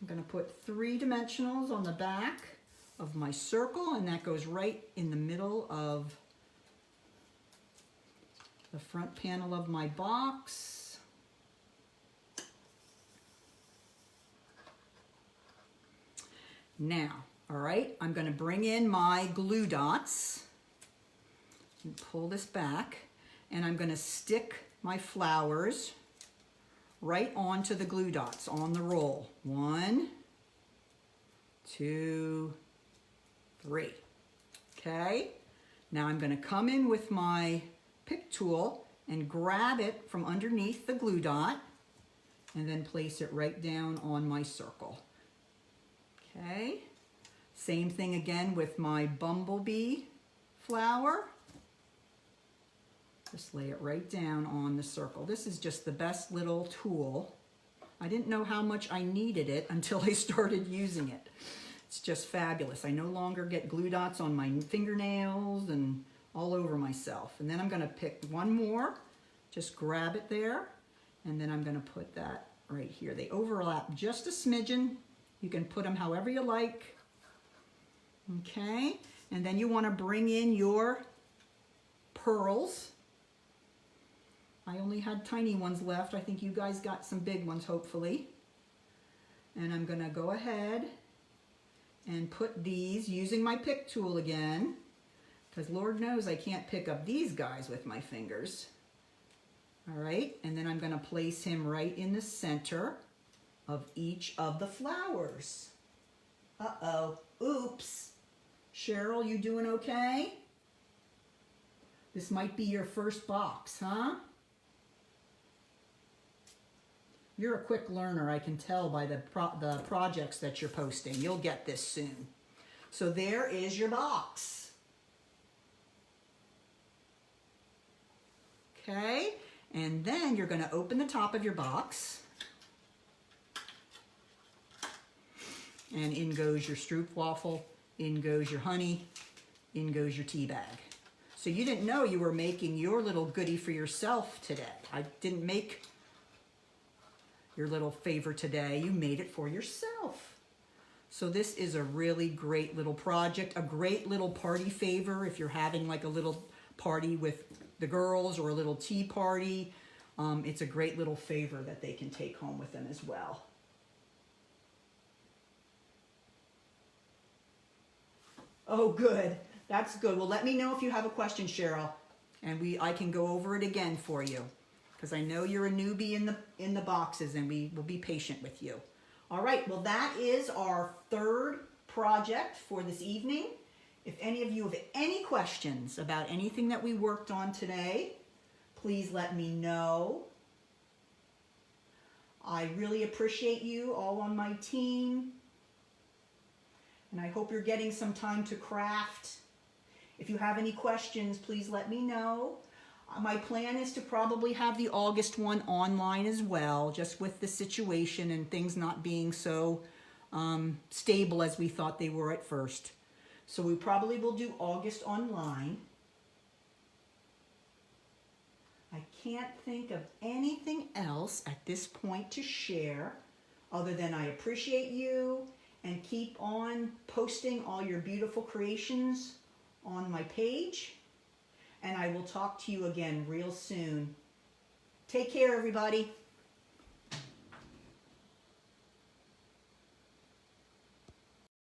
I'm going to put 3 dimensionals on the back of my circle, and that goes right in the middle of the front panel of my box. Now, all right, I'm going to bring in my glue dots and pull this back, and I'm going to stick my flowers right onto the glue dots on the roll. 1, 2, 3. Okay, now I'm going to come in with my pick tool and grab it from underneath the glue dot and then place it right down on my circle. Okay. Same thing again with my bumblebee flower. Just lay it right down on the circle. This is just the best little tool. I didn't know how much I needed it until I started using it. It's just fabulous. I no longer get glue dots on my fingernails and all over myself. And then I'm going to pick one more, just grab it there, and then I'm going to put that right here. They overlap just a smidgen. You can put them however you like. Okay, and then you want to bring in your pearls. I only had tiny ones left. I think you guys got some big ones, hopefully. And I'm gonna go ahead and put these using my pick tool again, because Lord knows I can't pick up these guys with my fingers. All right, and then I'm gonna place him right in the center of each of the flowers. Uh-oh, oops. Cheryl, you doing okay? This might be your first box, huh? You're a quick learner, I can tell by the projects that you're posting. You'll get this soon. So there is your box. Okay, and then you're going to open the top of your box. And in goes your stroopwafel, in goes your honey, in goes your tea bag. So you didn't know you were making your little goodie for yourself today. I didn't make your little favor today. You made it for yourself. So this is a really great little project, a great little party favor if you're having like a little party with the girls or a little tea party. It's a great little favor that they can take home with them as well. Oh, good. That's good. Well, let me know if you have a question, Cheryl, and I can go over it again for you, because I know you're a newbie in the boxes, and we will be patient with you. All right. Well, that is our third project for this evening. If any of you have any questions about anything that we worked on today, please let me know. I really appreciate you all on my team. And I hope you're getting some time to craft. If you have any questions, please let me know. My plan is to probably have the August one online as well, just with the situation and things not being so stable as we thought they were at first. So we probably will do August online. I can't think of anything else at this point to share other than I appreciate you, and keep on posting all your beautiful creations on my page. And I will talk to you again real soon. Take care, everybody.